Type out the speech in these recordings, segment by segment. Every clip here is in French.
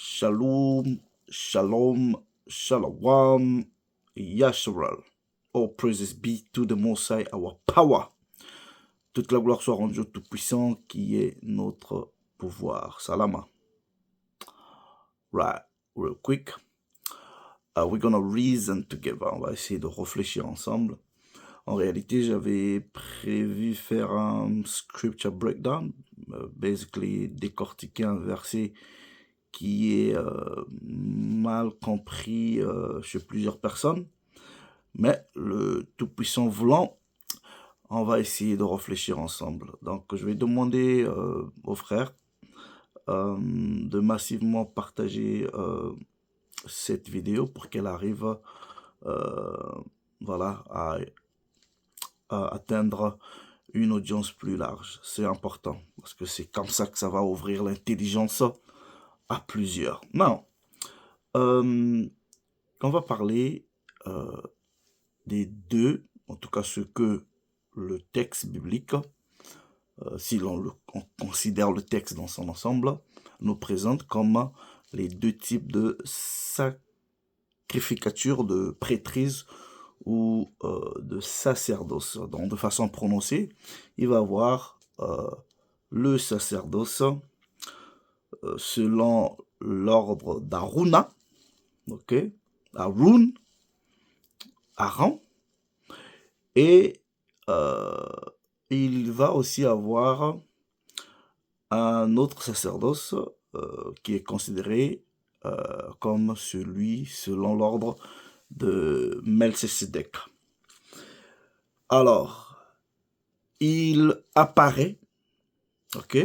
Shalom, shalom, shalom, Yasharal. All praises be to the Most High, our power. Toute la gloire soit rendue au Tout-Puissant qui est notre pouvoir. Salama. Right, real quick. We're gonna reason together. On va essayer de réfléchir ensemble. En réalité, j'avais prévu faire un scripture breakdown, basically décortiquer un verset qui est mal compris chez plusieurs personnes. Mais le Tout-Puissant voulant, on va essayer de réfléchir ensemble. Donc, je vais demander aux frères de massivement partager cette vidéo pour qu'elle arrive voilà, à atteindre une audience plus large. C'est important parce que c'est comme ça que ça va ouvrir l'intelligence à plusieurs. Non. On va parler des deux, en tout cas ce que le texte biblique, si on considère le texte dans son ensemble, nous présente comme les deux types de sacrificature, de prêtrise ou de sacerdoce. Donc, de façon prononcée, il va y avoir le sacerdoce selon l'ordre d'Aruna, ok, Arun, Aaron, et il va aussi avoir un autre sacerdoce qui est considéré comme celui selon l'ordre de Melchisedec. Alors, il apparaît, ok,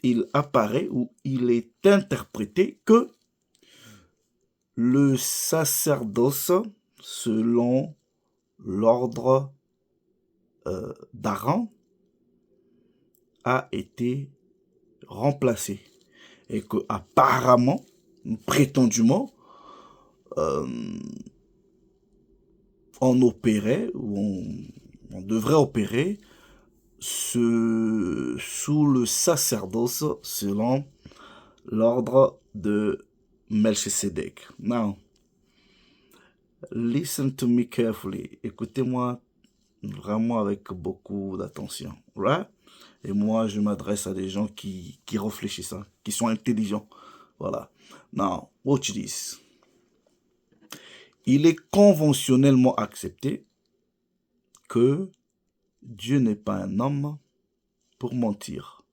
il apparaît ou il est interprété que le sacerdoce selon l'ordre d'Aaron a été remplacé et que apparemment, prétendument, on opérait ou on devrait opérer sous le sacerdoce selon l'ordre de Melchisedec. Now, listen to me carefully. Écoutez-moi vraiment avec beaucoup d'attention. Right? Et moi, je m'adresse à des gens qui réfléchissent, hein, qui sont intelligents. Voilà. Now, watch this. Il est conventionnellement accepté que Dieu n'est pas un homme pour mentir.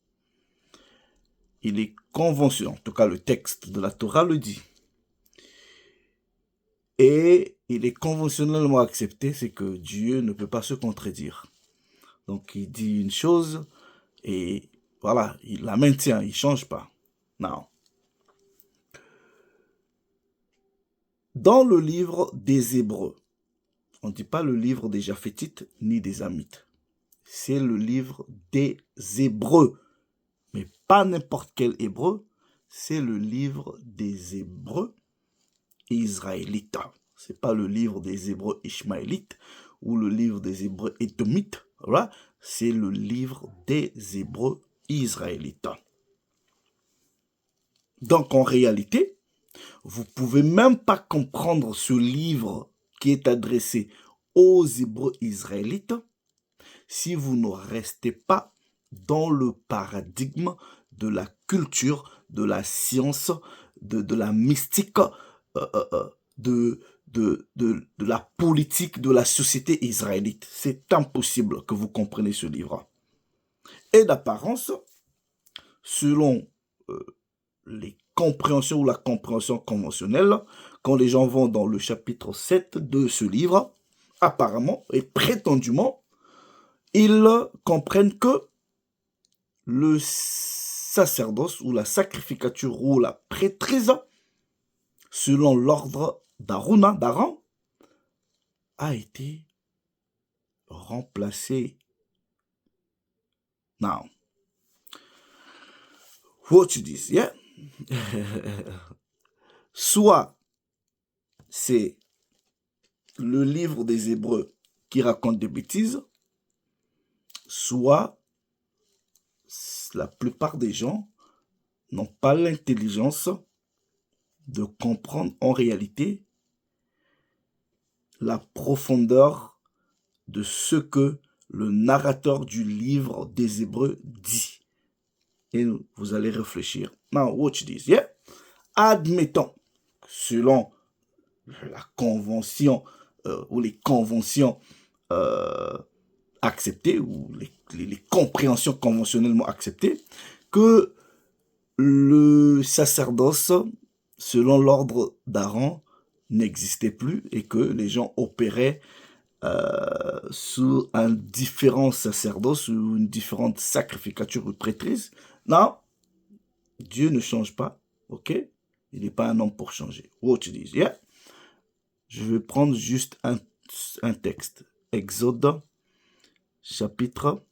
Il est conventionnel, en tout cas le texte de la Torah le dit. Et il est conventionnellement accepté, c'est que Dieu ne peut pas se contredire. Donc il dit une chose et voilà, il la maintient, il ne change pas. Non. Dans le livre des Hébreux, on ne dit pas le livre des Japhétites ni des Hamites. C'est le livre des Hébreux. Mais pas n'importe quel Hébreu, c'est le livre des Hébreux israélites. C'est pas le livre des Hébreux ishmaélites ou le livre des Hébreux édomites. Voilà. C'est le livre des Hébreux israélites. Donc en réalité, vous pouvez même pas comprendre ce livre qui est adressé aux Hébreux israélites si vous ne restez pas dans le paradigme de la culture, de la science, de la mystique, de la politique de la société israélite. C'est impossible que vous compreniez ce livre. Et d'apparence, selon les compréhensions ou la compréhension conventionnelle, quand les gens vont dans le chapitre 7 de ce livre, apparemment et prétendument, ils comprennent que le sacerdoce ou la sacrificature ou la prêtrise, selon l'ordre d'Aaron, a été remplacé. Now, what you dis, yeah? Soit c'est le livre des Hébreux qui raconte des bêtises, soit la plupart des gens n'ont pas l'intelligence de comprendre en réalité la profondeur de ce que le narrateur du livre des Hébreux dit. Et vous allez réfléchir. Now, watch this, yeah? Admettons, selon la convention ou les conventions acceptées ou les compréhensions conventionnellement acceptées, que le sacerdoce, selon l'ordre d'Aaron, n'existait plus et que les gens opéraient sous un différent sacerdoce ou une différente sacrificature ou prêtrise. Non, Dieu ne change pas, ok? Il n'est pas un homme pour changer. Watch this, yeah? Je vais prendre juste un texte. Exode, chapitre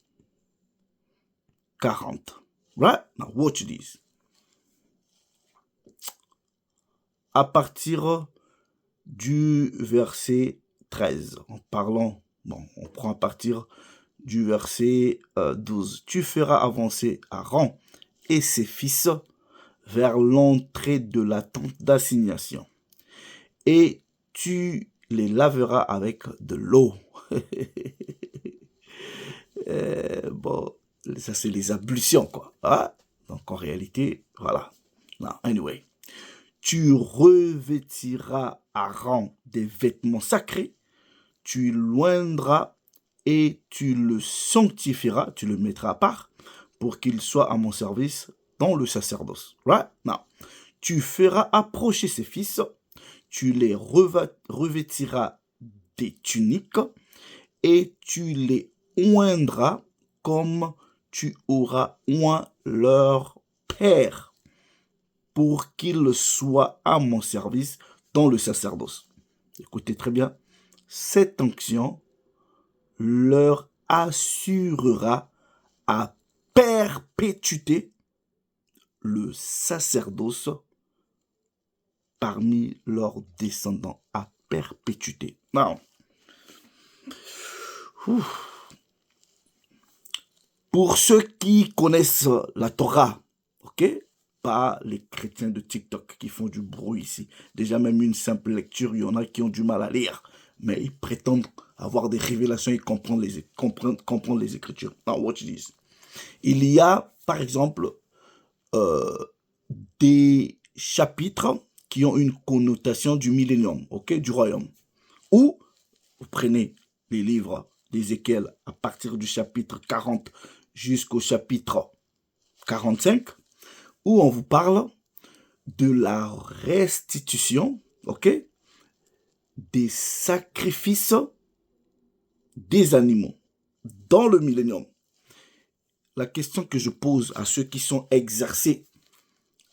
40. Right? Now watch this. À partir du verset 13, en parlant, on prend à partir du verset 12. Tu feras avancer Aaron et ses fils vers l'entrée de la tente d'assignation. Et tu les laveras avec de l'eau. Bon, ça c'est les ablutions, quoi. Ah, donc en réalité, voilà. Non, anyway. Tu revêtiras Aaron des vêtements sacrés, tu l'oindras et tu le sanctifieras, tu le mettras à part pour qu'il soit à mon service dans le sacerdoce. Right? Now, tu feras approcher ses fils, tu les revêtiras des tuniques et tu les oindras comme tu auras oint leur père pour qu'ils soient à mon service dans le sacerdoce. Écoutez très bien, cette onction leur assurera à perpétuité le sacerdoce parmi leurs descendants, à perpétuité. Now, pour ceux qui connaissent la Torah, ok, pas les chrétiens de TikTok qui font du bruit ici. Déjà, même une simple lecture, il y en a qui ont du mal à lire, mais ils prétendent avoir des révélations et comprendre les Écritures. Now, watch this. Il y a, par exemple, des chapitres qui ont une connotation du millénium, ok, du royaume. Ou, vous prenez les livres d'Ézéchiel à partir du chapitre 40 jusqu'au chapitre 45, où on vous parle de la restitution, ok, des sacrifices des animaux dans le millénium. La question que je pose à ceux qui sont exercés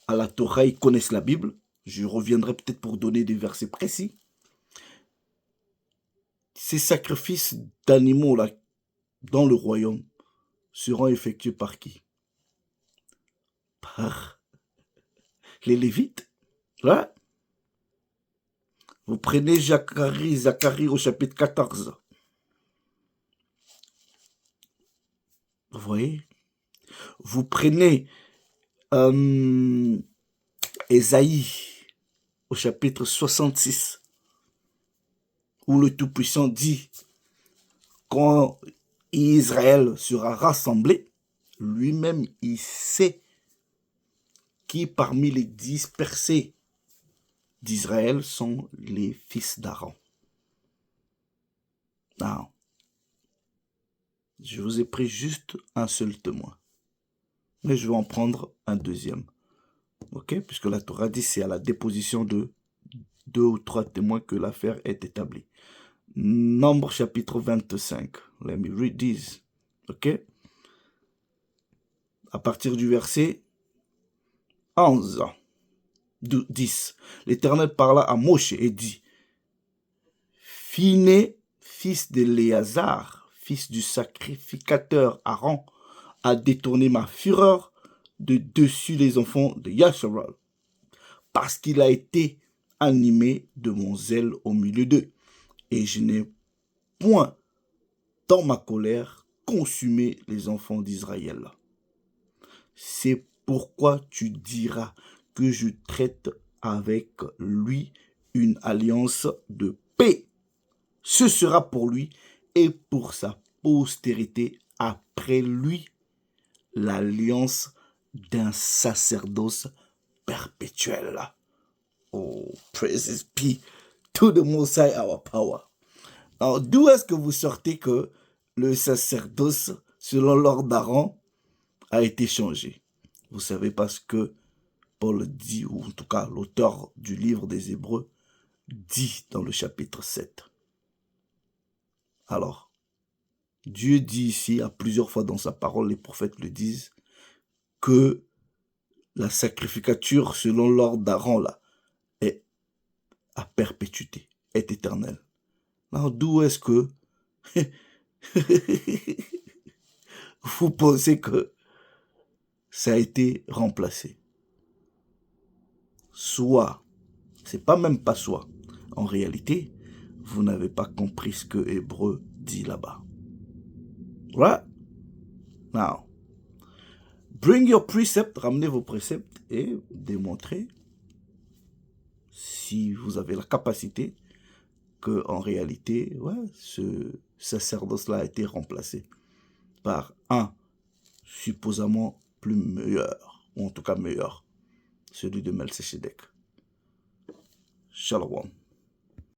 à la Torah, ils connaissent la Bible, je reviendrai peut-être pour donner des versets précis. Ces sacrifices d'animaux là dans le royaume seront effectués par qui? Par les Lévites. Ouais. Vous prenez Zacharie au chapitre 14. Vous voyez? Vous prenez Ésaïe au chapitre 66, où le Tout-Puissant dit, quand Israël sera rassemblé, lui-même, il sait qui parmi les dispersés d'Israël sont les fils d'Aaron. Non. Je vous ai pris juste un seul témoin. Mais je vais en prendre un deuxième. Ok? Puisque la Torah dit c'est à la déposition de 2 ou 3 témoins que l'affaire est établie. Nombre chapitre 25. Let me read this. Ok? À partir du verset 11. 10. L'Éternel parla à Moshe et dit, Phiné, fils d'Éléazar, fils du sacrificateur Aaron, a détourné ma fureur de dessus les enfants de Yasharal, parce qu'il a été animé de mon zèle au milieu d'eux, et je n'ai point, dans ma colère, consumé les enfants d'Israël. C'est pourquoi tu diras que je traite avec lui une alliance de paix. Ce sera pour lui et pour sa postérité après lui l'alliance d'un sacerdoce perpétuel. Oh, praises be to the Most High, our power. Alors, d'où est-ce que vous sortez que le sacerdoce, selon l'ordre d'Aaron, a été changé? Vous savez, parce que Paul dit, ou en tout cas l'auteur du livre des Hébreux, dit dans le chapitre 7. Alors, Dieu dit ici, à plusieurs fois dans sa parole, les prophètes le disent, que la sacrificature selon l'ordre d'Aaron là est à perpétuité, est éternelle. Alors d'où est-ce que vous pensez que ça a été remplacé? Soit, c'est pas même pas soit. En réalité, vous n'avez pas compris ce que Hébreu dit là-bas. Right? Now, bring your precept, ramenez vos préceptes et démontrez, si vous avez la capacité, que en réalité, ouais, ce sacerdoce-là a été remplacé par un supposément plus meilleur, ou en tout cas meilleur, celui de Melchizedek. Shalom.